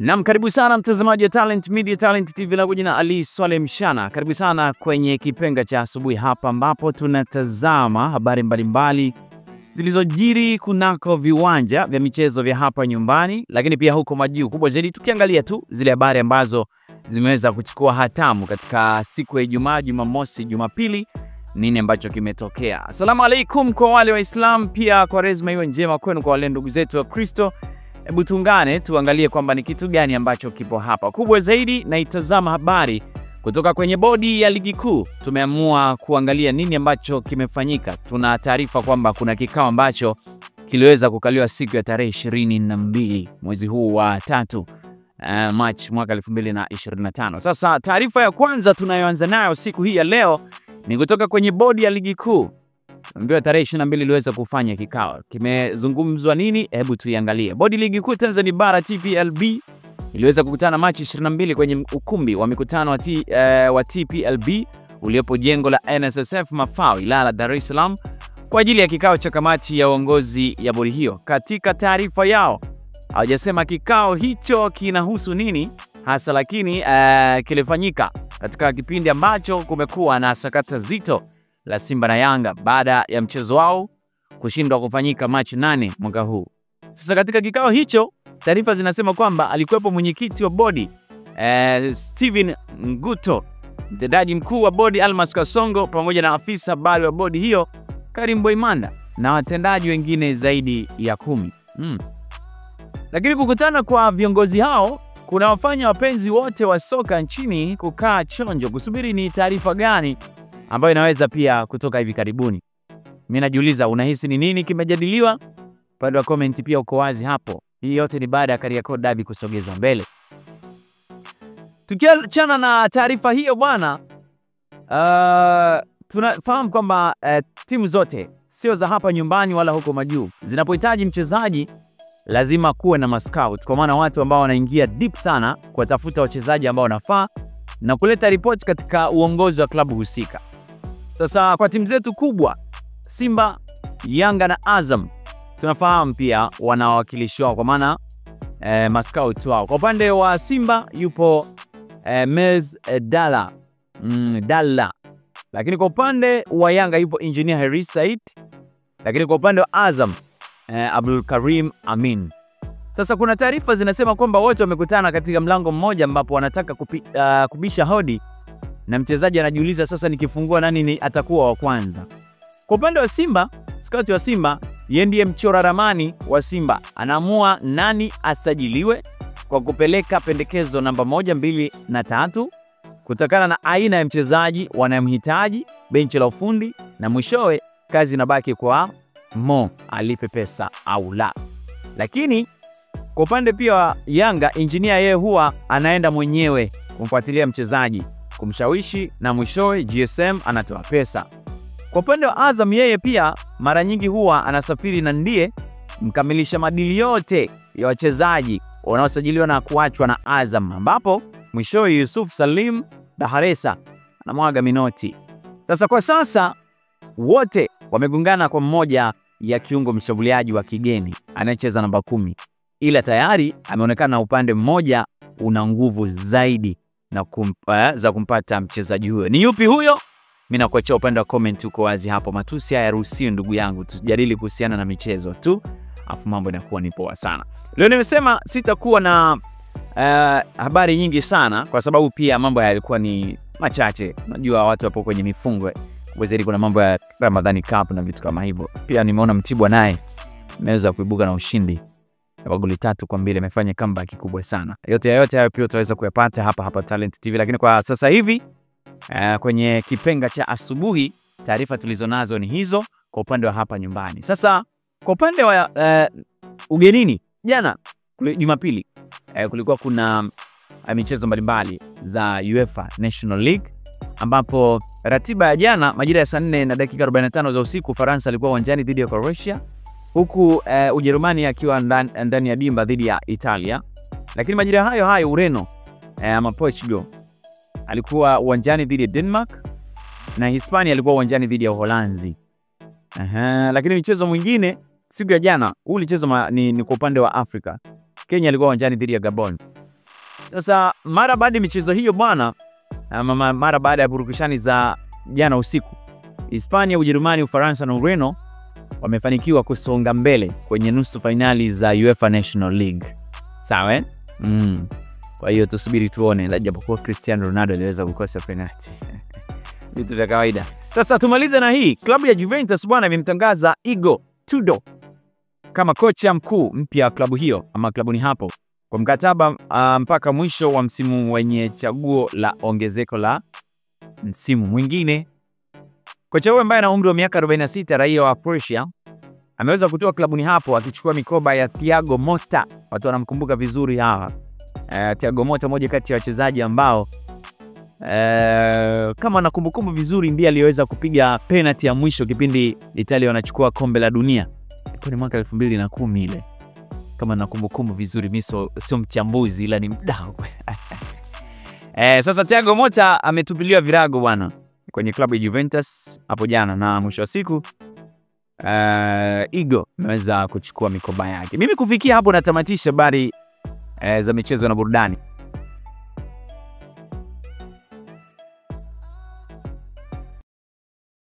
Naam, karibu sana mtazamaji wa Talent Media, Talent TV, langu jina Ali Swale Mshana. Karibu sana kwenye kipenga cha asubuhi hapa ambapo tunatazama habari mbalimbali zilizojiri kunako viwanja vya michezo vya hapa nyumbani, lakini pia huko majuu. Kubwa zaidi tukiangalia tu zile habari ambazo zimeweza kuchukua hatamu katika siku ya Ijumaa, Jumamosi, Jumapili, nini ambacho kimetokea. Asalamu alaikum kwa wale Waislamu, pia Kwaresma iwe njema kwenu kwa wale ndugu zetu wa Kristo. Hebu tuungane tuangalie kwamba ni kitu gani ambacho kipo hapa. Kubwa zaidi naitazama habari kutoka kwenye bodi ya ligi kuu. Tumeamua kuangalia nini ambacho kimefanyika. Tuna taarifa kwamba kuna kikao ambacho kiliweza kukaliwa siku ya tarehe 22 mwezi huu wa 3 March mwaka 2025. Sasa taarifa ya kwanza tunayoanza nayo siku hii ya leo ni kutoka kwenye bodi ya ligi kuu. Ndio tarehe 22 iliweza kufanya kikao. Kimezungumzwa nini? Hebu tuiangalie. Bodi ligi kuu Tanzania Bara TPLB iliweza kukutana Machi 22 kwenye ukumbi wa mikutano wa TPLB uliopo jengo la NSSF Mafao, Ilala, Dar es Salaam kwa ajili ya kikao cha kamati ya uongozi ya bodi hiyo. Katika taarifa yao hawajasema kikao hicho kinahusu nini hasa, lakini kilifanyika katika kipindi ambacho kumekuwa na sakata zito la Simba na Yanga baada ya mchezo wao kushindwa kufanyika Machi 8 mwaka huu. Sasa katika kikao hicho taarifa zinasema kwamba alikuwepo mwenyekiti wa bodi Steven Nguto, mtendaji mkuu wa bodi Almas Kasongo, pamoja na afisa habari wa bodi hiyo Karim Boimanda na watendaji wengine zaidi ya 10. Lakini kukutana kwa viongozi hao kuna wafanya wapenzi wote wa soka nchini kukaa chonjo kusubiri ni taarifa gani ambayo inaweza pia kutoka hivi karibuni. Mimi najiuliza unahisi ni nini kimejadiliwa? Pande wa comment pia uko wazi hapo. Hii yote ni baada ya Kariakoo Derby kusogezwa mbele. Tukiachana na taarifa hiyo bwana, tunafahamu kwamba timu zote sio za hapa nyumbani wala huko majuu, zinapohitaji mchezaji lazima kuwe na mascout, kwa maana watu ambao wanaingia deep sana kuwatafuta wachezaji ambao wanafaa na kuleta report katika uongozi wa klabu husika. Sasa kwa timu zetu kubwa Simba, Yanga na Azam, tunafahamu pia wanawakilishi wao, kwa maana mascout wao. Kwa upande wa Simba yupo Mez Dalla. Lakini kwa upande wa Yanga yupo Engineer Harris Said. Lakini kwa upande wa Azam Abdul Karim Amin. Sasa kuna taarifa zinasema kwamba wote wamekutana katika mlango mmoja ambapo wanataka kubisha hodi, na mchezaji anajiuliza sasa nikifungua nani atakuwa wa kwanza. Kwa upande wa Simba, scout wa Simba yeye ndiye mchora ramani wa Simba, anaamua nani asajiliwe kwa kupeleka pendekezo namba 1, 2 na 3 kutokana na aina ya mchezaji wanayemhitaji, benchi la ufundi, na mwishowe kazi inabaki kwa Mo alipe pesa au la. Lakini kwa upande pia wa Yanga, engineer yeye huwa anaenda mwenyewe kumfuatilia mchezaji, kumshawishi, na mwishowe GSM anatoa pesa. Kwa upande wa Azam yeye pia mara nyingi huwa anasafiri na ndiye mkamilisha madili yote ya wachezaji wanaosajiliwa na kuachwa na Azam, ambapo mwishowe Yusuf Salim Daharesa anamwaga minoti. Sasa kwa sasa wote wamegungana kwa mmoja ya kiungo mshambuliaji wa kigeni anayecheza namba 10, ila tayari ameonekana upande mmoja una nguvu zaidi na za kumpata mchezaji huyo. Ni yupi huyo? Mimi nakuachia upande wa comment uko wazi hapo. Matusi haya ruhusiwi ndugu yangu, tujadili kuhusiana na michezo tu, afu mambo inakuwa ni poa sana. Leo nimesema sitakuwa na habari nyingi sana kwa sababu pia mambo yalikuwa ni machache. Unajua watu hapo kwenye mifungo waziri, kuna mambo ya Ramadhani Cup na vitu kama hivyo. Pia nimeona Mtibwa naye ameweza kuibuka na ushindi wa goli 3-2, amefanya comeback kubwa sana. Yote hayo pia utaweza kuyapata hapa Talent TV, lakini kwa sasa hivi kwenye kipenga cha asubuhi taarifa tulizonazo ni hizo kwa upande wa hapa nyumbani. Sasa kwa upande wa ugenini, jana Jumapili kulikuwa kuna michezo mbalimbali za UEFA National League, ambapo ratiba ya jana majira ya saa 4 na dakika 45 za usiku Faransa alikuwa uwanjani dhidi ya Croatia, huku Ujerumani akiwa ndani ya dimba dhidi ya Italia. Lakini majira hayo Ureno ama Portugal alikuwa uwanjani dhidi ya Denmark, na Hispania alikuwa uwanjani dhidi ya Uholanzi. Lakini mchezo mwingine siku ya jana ulichezwa ni kwa upande wa Afrika. Kenya alikuwa uwanjani dhidi ya Gabon. Sasa mara baada ya michezo hiyo bwana, mara baada ya purukushani za jana usiku, Hispania, Ujerumani, Ufaransa na Ureno wamefanikiwa kusonga mbele kwenye nusu finali za UEFA National League. Sawa? Kwa hiyo tusubiri tuone, japokuwa Cristiano Ronaldo aliweza kukosa penalty. Vitu vya kawaida. Sasa tumalize na hii. Klabu ya Juventus bwana imemtangaza Igor Tudor kama kocha mkuu mpya wa klabu hiyo ama klabuni hapo kwa mkataba mpaka mwisho wa msimu wenye chaguo la ongezeko la msimu mwingine. Kocha huyo ambaye ana umri wa miaka 46, raia wa Croatia, ameweza kutoa klabuni hapo akichukua mikoba ya Thiago Motta. Watu wanamkumbuka vizuri hawa. Thiago Motta moja kati ya wachezaji ambao kama nakumbukumbu vizuri ndiye aliyeweza kupiga penalty ya mwisho kipindi Italia wanachukua kombe la dunia. Ilikuwa ni mwaka 2010 ile. Kama nakumbukumbu vizuri, mimi sio mchambuzi ila ni mdau. Sasa Thiago Motta ametupiliwa virago bwana kwenye klabu ya Juventus hapo jana, na mwisho wa siku Igor ameweza kuchukua mikoba yake. Mimi kufikia hapo natamatisha habari za michezo na burudani.